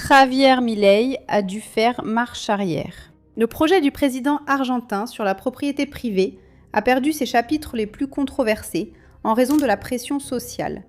Javier Milei a dû faire marche arrière. Le projet du président argentin sur la propriété privée a perdu ses chapitres les plus controversés en raison de la pression sociale.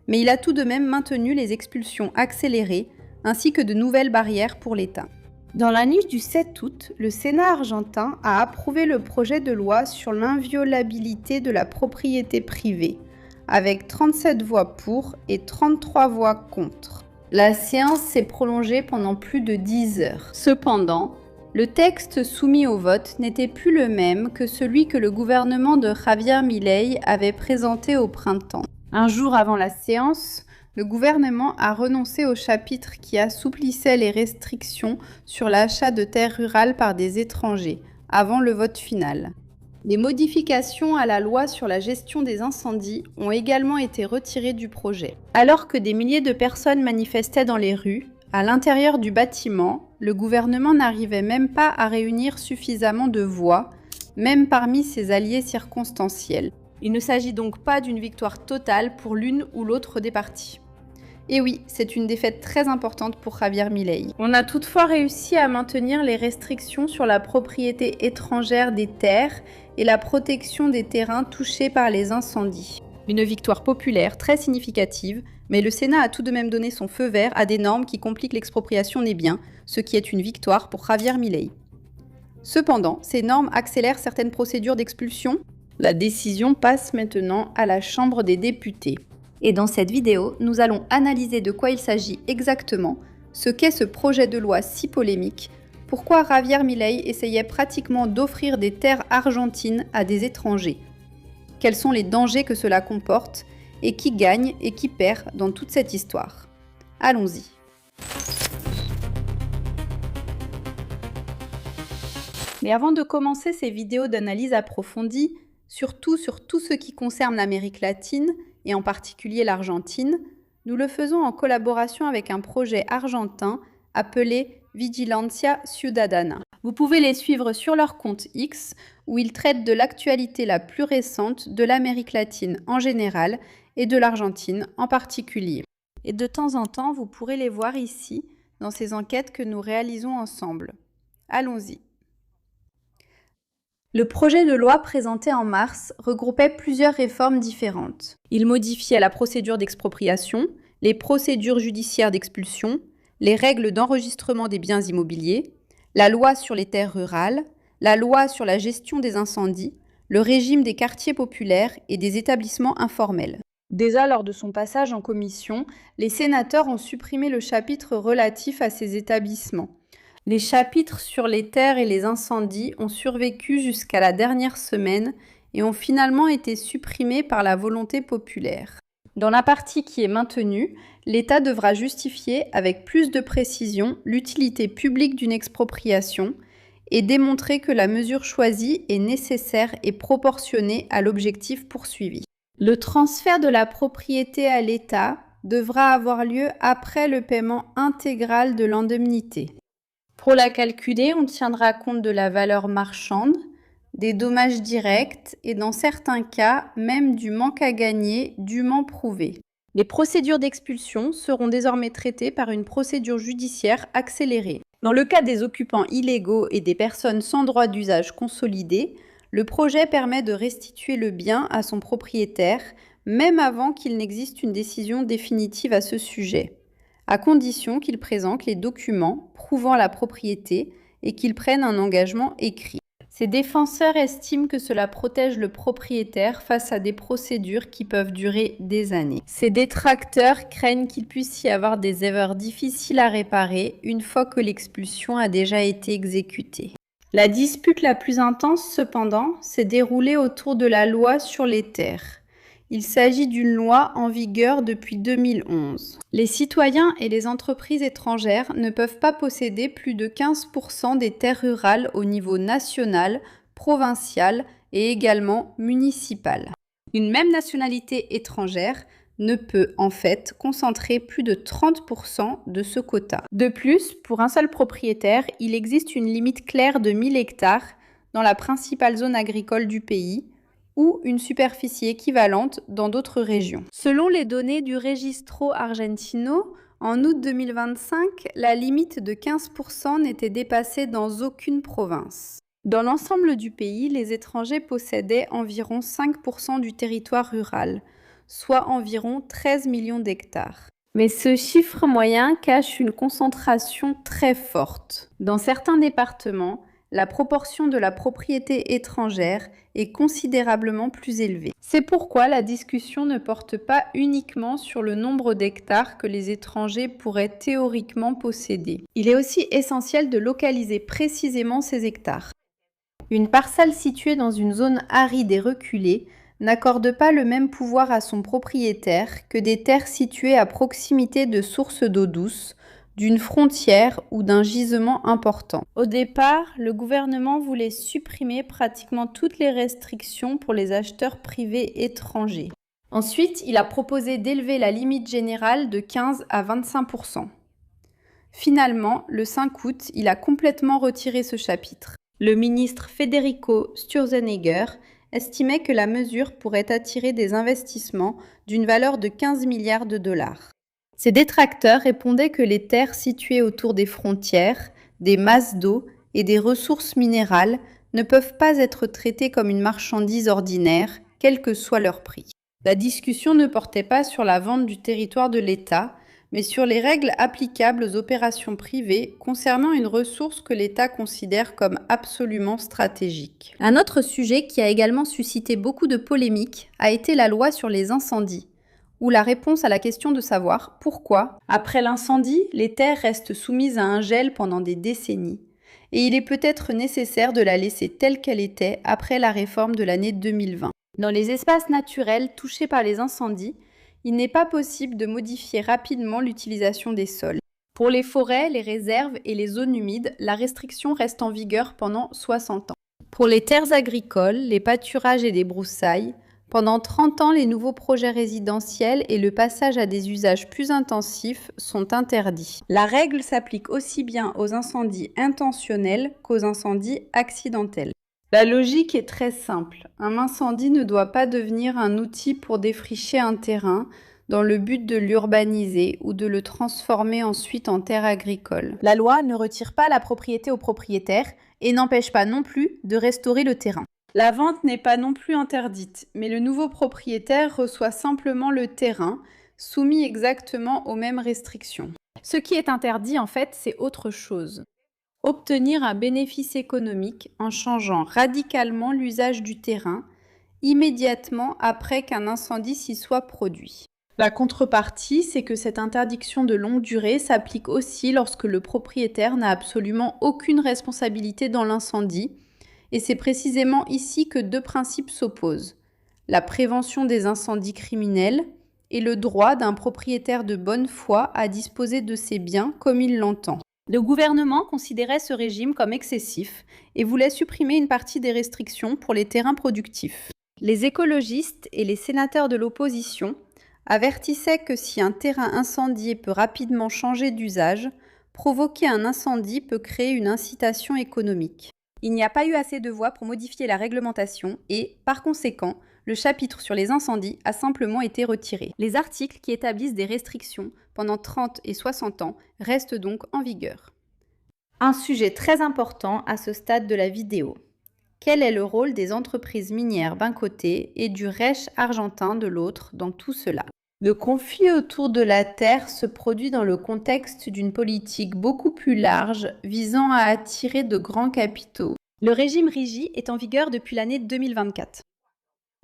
Mais il a tout de même maintenu les expulsions accélérées ainsi que de nouvelles barrières pour l'État. Dans la nuit du 7 août, le Sénat argentin a approuvé le projet de loi sur l'inviolabilité de la propriété privée, avec 37 voix pour et 33 voix contre. La séance s'est prolongée pendant plus de 10 heures. Cependant, le texte soumis au vote n'était plus le même que celui que le gouvernement de Javier Milei avait présenté au printemps. Un jour avant la séance, le gouvernement a renoncé au chapitre qui assouplissait les restrictions sur l'achat de terres rurales par des étrangers, avant le vote final. Les modifications à la loi sur la gestion des incendies ont également été retirées du projet. Alors que des milliers de personnes manifestaient dans les rues, à l'intérieur du bâtiment, le gouvernement n'arrivait même pas à réunir suffisamment de voix, même parmi ses alliés circonstanciels. Il ne s'agit donc pas d'une victoire totale pour l'une ou l'autre des parties. Et oui, c'est une défaite très importante pour Javier Milei. On a toutefois réussi à maintenir les restrictions sur la propriété étrangère des terres et la protection des terrains touchés par les incendies. Une victoire populaire très significative, mais le Sénat a tout de même donné son feu vert à des normes qui compliquent l'expropriation des biens, ce qui est une victoire pour Javier Milei. Cependant, ces normes accélèrent certaines procédures d'expulsion. La décision passe maintenant à la Chambre des députés. Et dans cette vidéo, nous allons analyser de quoi il s'agit exactement, ce qu'est ce projet de loi si polémique, pourquoi Javier Milei essayait pratiquement d'offrir des terres argentines à des étrangers, quels sont les dangers que cela comporte, et qui gagne et qui perd dans toute cette histoire. Allons-y. Mais avant de commencer ces vidéos d'analyse approfondie, surtout sur tout ce qui concerne l'Amérique latine, et en particulier l'Argentine, nous le faisons en collaboration avec un projet argentin appelé Vigilancia Ciudadana. Vous pouvez les suivre sur leur compte X, où ils traitent de l'actualité la plus récente de l'Amérique latine en général et de l'Argentine en particulier. Et de temps en temps, vous pourrez les voir ici, dans ces enquêtes que nous réalisons ensemble. Allons-y. Le projet de loi présenté en mars regroupait plusieurs réformes différentes. Il modifiait la procédure d'expropriation, les procédures judiciaires d'expulsion, les règles d'enregistrement des biens immobiliers, la loi sur les terres rurales, la loi sur la gestion des incendies, le régime des quartiers populaires et des établissements informels. Déjà lors de son passage en commission, les sénateurs ont supprimé le chapitre relatif à ces établissements. Les chapitres sur les terres et les incendies ont survécu jusqu'à la dernière semaine et ont finalement été supprimés par la volonté populaire. Dans la partie qui est maintenue, l'État devra justifier avec plus de précision l'utilité publique d'une expropriation et démontrer que la mesure choisie est nécessaire et proportionnée à l'objectif poursuivi. Le transfert de la propriété à l'État devra avoir lieu après le paiement intégral de l'indemnité. Pour la calculer, on tiendra compte de la valeur marchande, des dommages directs et dans certains cas, même du manque à gagner dûment prouvé. Les procédures d'expulsion seront désormais traitées par une procédure judiciaire accélérée. Dans le cas des occupants illégaux et des personnes sans droit d'usage consolidé, le projet permet de restituer le bien à son propriétaire, même avant qu'il n'existe une décision définitive à ce sujet, à condition qu'il présente les documents prouvant la propriété et qu'il prenne un engagement écrit. Ses défenseurs estiment que cela protège le propriétaire face à des procédures qui peuvent durer des années. Ses détracteurs craignent qu'il puisse y avoir des erreurs difficiles à réparer une fois que l'expulsion a déjà été exécutée. La dispute la plus intense, cependant, s'est déroulée autour de la loi sur les terres. Il s'agit d'une loi en vigueur depuis 2011. Les citoyens et les entreprises étrangères ne peuvent pas posséder plus de 15% des terres rurales au niveau national, provincial et également municipal. Une même nationalité étrangère ne peut en fait concentrer plus de 30% de ce quota. De plus, pour un seul propriétaire, il existe une limite claire de 1000 hectares dans la principale zone agricole du pays, ou une superficie équivalente dans d'autres régions. Selon les données du Registro Argentino, En août 2025, la limite de 15% n'était dépassée dans aucune province. Dans l'ensemble du pays, les étrangers possédaient environ 5% du territoire rural, soit environ 13 millions d'hectares. Mais ce chiffre moyen cache une concentration très forte. Dans certains départements, la proportion de la propriété étrangère est considérablement plus élevée. C'est pourquoi la discussion ne porte pas uniquement sur le nombre d'hectares que les étrangers pourraient théoriquement posséder. Il est aussi essentiel de localiser précisément ces hectares. Une parcelle située dans une zone aride et reculée n'accorde pas le même pouvoir à son propriétaire que des terres situées à proximité de sources d'eau douce, d'une frontière ou d'un gisement important. Au départ, le gouvernement voulait supprimer pratiquement toutes les restrictions pour les acheteurs privés étrangers. Ensuite, il a proposé d'élever la limite générale de 15 à 25%. Finalement, le 5 août, il a complètement retiré ce chapitre. Le ministre Federico Sturzenegger estimait que la mesure pourrait attirer des investissements d'une valeur de 15 milliards de dollars. Ses détracteurs répondaient que les terres situées autour des frontières, des masses d'eau et des ressources minérales ne peuvent pas être traitées comme une marchandise ordinaire, quel que soit leur prix. La discussion ne portait pas sur la vente du territoire de l'État, mais sur les règles applicables aux opérations privées concernant une ressource que l'État considère comme absolument stratégique. Un autre sujet qui a également suscité beaucoup de polémiques a été la loi sur les incendies, ou la réponse à la question de savoir pourquoi, après l'incendie, les terres restent soumises à un gel pendant des décennies, et il est peut-être nécessaire de la laisser telle qu'elle était après la réforme de l'année 2020. Dans les espaces naturels touchés par les incendies, il n'est pas possible de modifier rapidement l'utilisation des sols. Pour les forêts, les réserves et les zones humides, la restriction reste en vigueur pendant 60 ans. Pour les terres agricoles, les pâturages et les broussailles, pendant 30 ans, les nouveaux projets résidentiels et le passage à des usages plus intensifs sont interdits. La règle s'applique aussi bien aux incendies intentionnels qu'aux incendies accidentels. La logique est très simple. Un incendie ne doit pas devenir un outil pour défricher un terrain dans le but de l'urbaniser ou de le transformer ensuite en terre agricole. La loi ne retire pas la propriété au propriétaire et n'empêche pas non plus de restaurer le terrain. La vente n'est pas non plus interdite, mais le nouveau propriétaire reçoit simplement le terrain, soumis exactement aux mêmes restrictions. Ce qui est interdit, en fait, c'est autre chose. Obtenir un bénéfice économique en changeant radicalement l'usage du terrain immédiatement après qu'un incendie s'y soit produit. La contrepartie, c'est que cette interdiction de longue durée s'applique aussi lorsque le propriétaire n'a absolument aucune responsabilité dans l'incendie, et c'est précisément ici que deux principes s'opposent: la prévention des incendies criminels et le droit d'un propriétaire de bonne foi à disposer de ses biens comme il l'entend. Le gouvernement considérait ce régime comme excessif et voulait supprimer une partie des restrictions pour les terrains productifs. Les écologistes et les sénateurs de l'opposition avertissaient que si un terrain incendié peut rapidement changer d'usage, provoquer un incendie peut créer une incitation économique. Il n'y a pas eu assez de voix pour modifier la réglementation et, par conséquent, le chapitre sur les incendies a simplement été retiré. Les articles qui établissent des restrictions pendant 30 et 60 ans restent donc en vigueur. Un sujet très important à ce stade de la vidéo. Quel est le rôle des entreprises minières d'un côté et du Reich argentin de l'autre dans tout cela ? Le conflit autour de la terre se produit dans le contexte d'une politique beaucoup plus large visant à attirer de grands capitaux. Le régime RIGI est en vigueur depuis l'année 2024.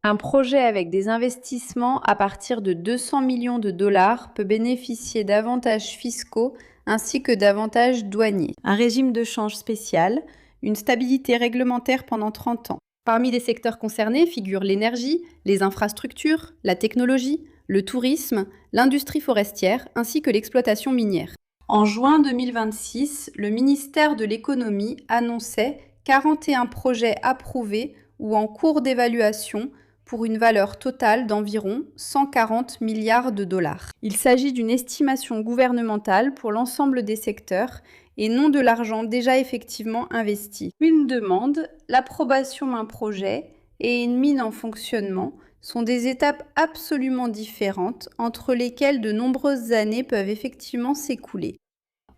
Un projet avec des investissements à partir de 200 millions de dollars peut bénéficier d'avantages fiscaux ainsi que d'avantages douaniers. Un régime de change spécial, une stabilité réglementaire pendant 30 ans. Parmi les secteurs concernés figurent l'énergie, les infrastructures, la technologie, le tourisme, l'industrie forestière ainsi que l'exploitation minière. En juin 2026, le ministère de l'Économie annonçait 41 projets approuvés ou en cours d'évaluation pour une valeur totale d'environ 140 milliards de dollars. Il s'agit d'une estimation gouvernementale pour l'ensemble des secteurs et non de l'argent déjà effectivement investi. Une demande, l'approbation d'un projet et une mine en fonctionnement sont des étapes absolument différentes entre lesquelles de nombreuses années peuvent effectivement s'écouler.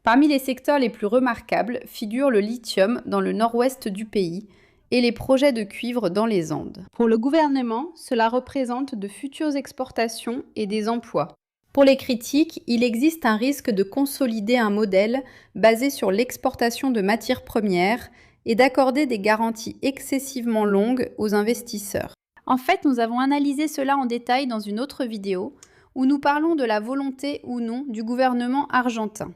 Parmi les secteurs les plus remarquables figure le lithium dans le nord-ouest du pays et les projets de cuivre dans les Andes. Pour le gouvernement, cela représente de futures exportations et des emplois. Pour les critiques, il existe un risque de consolider un modèle basé sur l'exportation de matières premières et d'accorder des garanties excessivement longues aux investisseurs. En fait, nous avons analysé cela en détail dans une autre vidéo où nous parlons de la volonté ou non du gouvernement argentin.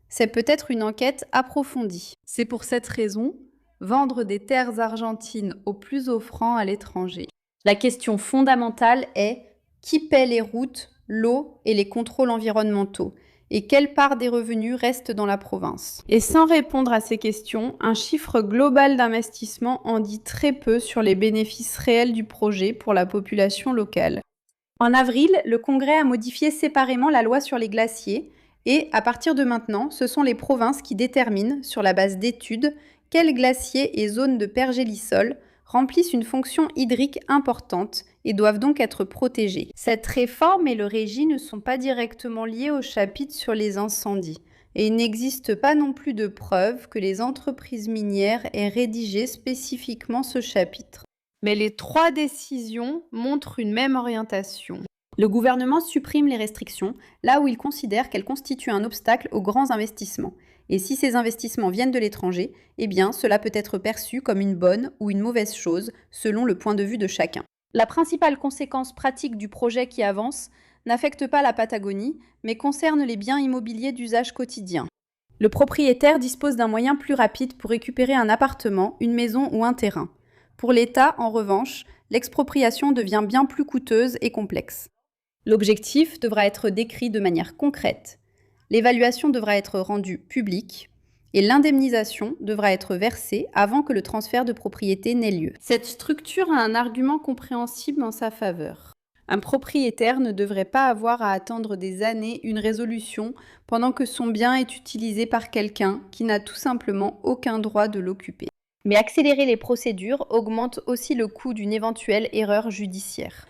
C'est peut-être une enquête approfondie. C'est pour cette raison, vendre des terres argentines au plus offrant à l'étranger. La question fondamentale est qui paie les routes, l'eau et les contrôles environnementaux et quelle part des revenus reste dans la province. Et sans répondre à ces questions, un chiffre global d'investissement en dit très peu sur les bénéfices réels du projet pour la population locale. En avril, le Congrès a modifié séparément la loi sur les glaciers et, à partir de maintenant, ce sont les provinces qui déterminent, sur la base d'études, quels glaciers et zones de pergélisol remplissent une fonction hydrique importante et doivent donc être protégés. Cette réforme et le régime ne sont pas directement liés au chapitre sur les incendies, et il n'existe pas non plus de preuve que les entreprises minières aient rédigé spécifiquement ce chapitre. Mais les 3 décisions montrent une même orientation. Le gouvernement supprime les restrictions là où il considère qu'elles constituent un obstacle aux grands investissements. Et si ces investissements viennent de l'étranger, eh bien cela peut être perçu comme une bonne ou une mauvaise chose selon le point de vue de chacun. La principale conséquence pratique du projet qui avance n'affecte pas la Patagonie, mais concerne les biens immobiliers d'usage quotidien. Le propriétaire dispose d'un moyen plus rapide pour récupérer un appartement, une maison ou un terrain. Pour l'État, en revanche, l'expropriation devient bien plus coûteuse et complexe. L'objectif devra être décrit de manière concrète. L'évaluation devra être rendue publique et l'indemnisation devra être versée avant que le transfert de propriété n'ait lieu. Cette structure a un argument compréhensible en sa faveur. Un propriétaire ne devrait pas avoir à attendre des années une résolution pendant que son bien est utilisé par quelqu'un qui n'a tout simplement aucun droit de l'occuper. Mais accélérer les procédures augmente aussi le coût d'une éventuelle erreur judiciaire.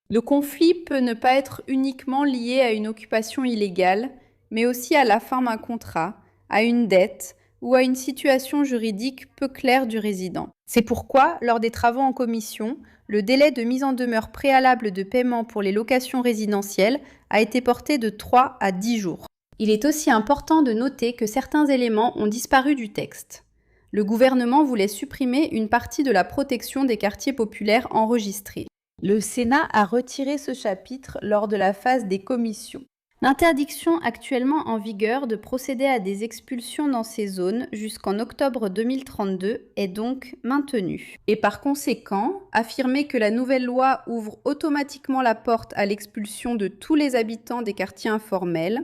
Le conflit peut ne pas être uniquement lié à une occupation illégale, mais aussi à la fin d'un contrat, à une dette ou à une situation juridique peu claire du résident. C'est pourquoi, lors des travaux en commission, le délai de mise en demeure préalable de paiement pour les locations résidentielles a été porté de 3 à 10 jours. Il est aussi important de noter que certains éléments ont disparu du texte. Le gouvernement voulait supprimer une partie de la protection des quartiers populaires enregistrés. Le Sénat a retiré ce chapitre lors de la phase des commissions. L'interdiction actuellement en vigueur de procéder à des expulsions dans ces zones jusqu'en octobre 2032 est donc maintenue. Et par conséquent, affirmer que la nouvelle loi ouvre automatiquement la porte à l'expulsion de tous les habitants des quartiers informels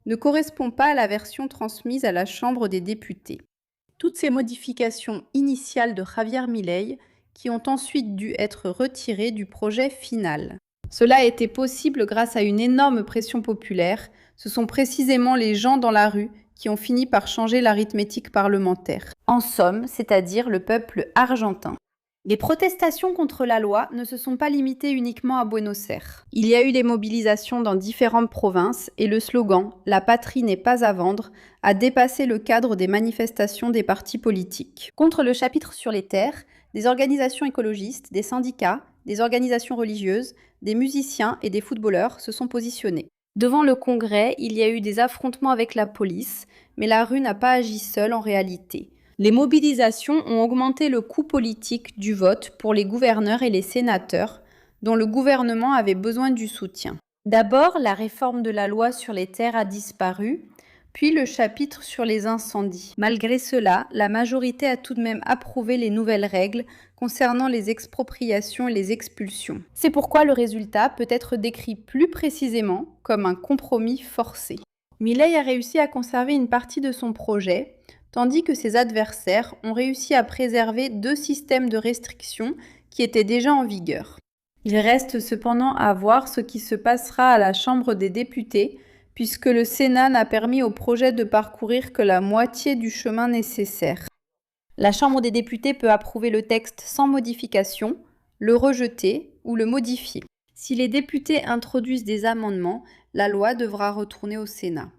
ne correspond pas à la version transmise à la Chambre des députés. Toutes ces modifications initiales de Javier Milei qui ont ensuite dû être retirées du projet final. Cela a été possible grâce à une énorme pression populaire. Ce sont précisément les gens dans la rue qui ont fini par changer l'arithmétique parlementaire. En somme, c'est-à-dire le peuple argentin. Les protestations contre la loi ne se sont pas limitées uniquement à Buenos Aires. Il y a eu des mobilisations dans différentes provinces et le slogan « La patrie n'est pas à vendre » a dépassé le cadre des manifestations des partis politiques. Contre le chapitre sur les terres, des organisations écologistes, des syndicats, des organisations religieuses, des musiciens et des footballeurs se sont positionnés. Devant le Congrès, il y a eu des affrontements avec la police, mais la rue n'a pas agi seule en réalité. Les mobilisations ont augmenté le coût politique du vote pour les gouverneurs et les sénateurs, dont le gouvernement avait besoin du soutien. D'abord, la réforme de la loi sur les terres a disparu, puis le chapitre sur les incendies. Malgré cela, la majorité a tout de même approuvé les nouvelles règles concernant les expropriations et les expulsions. C'est pourquoi le résultat peut être décrit plus précisément comme un compromis forcé. Milei a réussi à conserver une partie de son projet, tandis que ses adversaires ont réussi à préserver 2 systèmes de restriction qui étaient déjà en vigueur. Il reste cependant à voir ce qui se passera à la Chambre des députés, puisque le Sénat n'a permis au projet de parcourir que la moitié du chemin nécessaire. La Chambre des députés peut approuver le texte sans modification, le rejeter ou le modifier. Si les députés introduisent des amendements, la loi devra retourner au Sénat.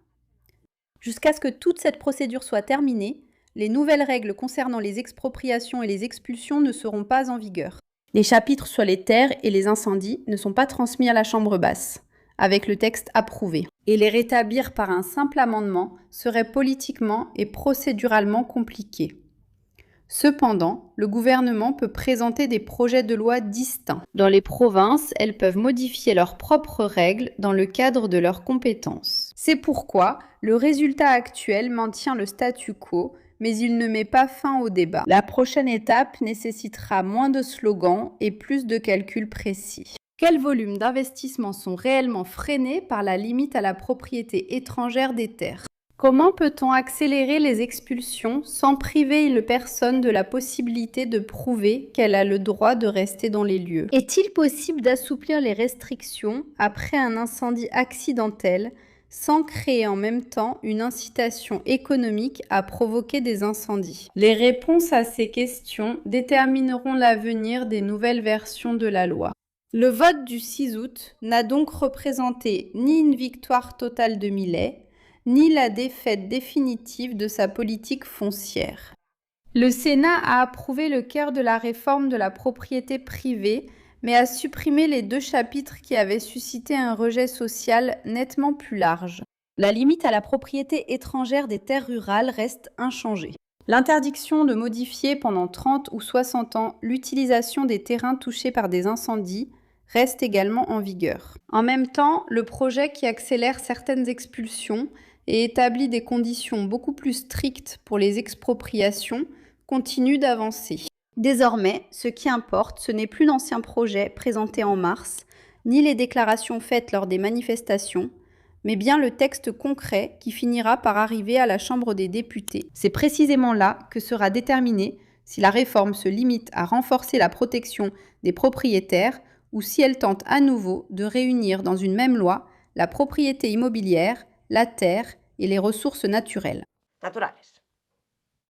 Jusqu'à ce que toute cette procédure soit terminée, les nouvelles règles concernant les expropriations et les expulsions ne seront pas en vigueur. Les chapitres sur les terres et les incendies ne sont pas transmis à la Chambre basse, avec le texte approuvé. Et les rétablir par un simple amendement serait politiquement et procéduralement compliqué. Cependant, le gouvernement peut présenter des projets de loi distincts. Dans les provinces, elles peuvent modifier leurs propres règles dans le cadre de leurs compétences. C'est pourquoi le résultat actuel maintient le statu quo, mais il ne met pas fin au débat. La prochaine étape nécessitera moins de slogans et plus de calculs précis. Quels volumes d'investissement sont réellement freinés par la limite à la propriété étrangère des terres ? Comment peut-on accélérer les expulsions sans priver une personne de la possibilité de prouver qu'elle a le droit de rester dans les lieux ? Est-il possible d'assouplir les restrictions après un incendie accidentel sans créer en même temps une incitation économique à provoquer des incendies? Les réponses à ces questions détermineront l'avenir des nouvelles versions de la loi. Le vote du 6 août n'a donc représenté ni une victoire totale de Millet, ni la défaite définitive de sa politique foncière. Le Sénat a approuvé le cœur de la réforme de la propriété privée, mais a supprimé les 2 chapitres qui avaient suscité un rejet social nettement plus large. La limite à la propriété étrangère des terres rurales reste inchangée. L'interdiction de modifier pendant 30 ou 60 ans l'utilisation des terrains touchés par des incendies reste également en vigueur. En même temps, le projet qui accélère certaines expulsions et établit des conditions beaucoup plus strictes pour les expropriations continue d'avancer. Désormais, ce qui importe, ce n'est plus d'anciens projets présentés en mars, ni les déclarations faites lors des manifestations, mais bien le texte concret qui finira par arriver à la Chambre des députés. C'est précisément là que sera déterminé si la réforme se limite à renforcer la protection des propriétaires ou si elle tente à nouveau de réunir dans une même loi la propriété immobilière, la terre et les ressources naturelles.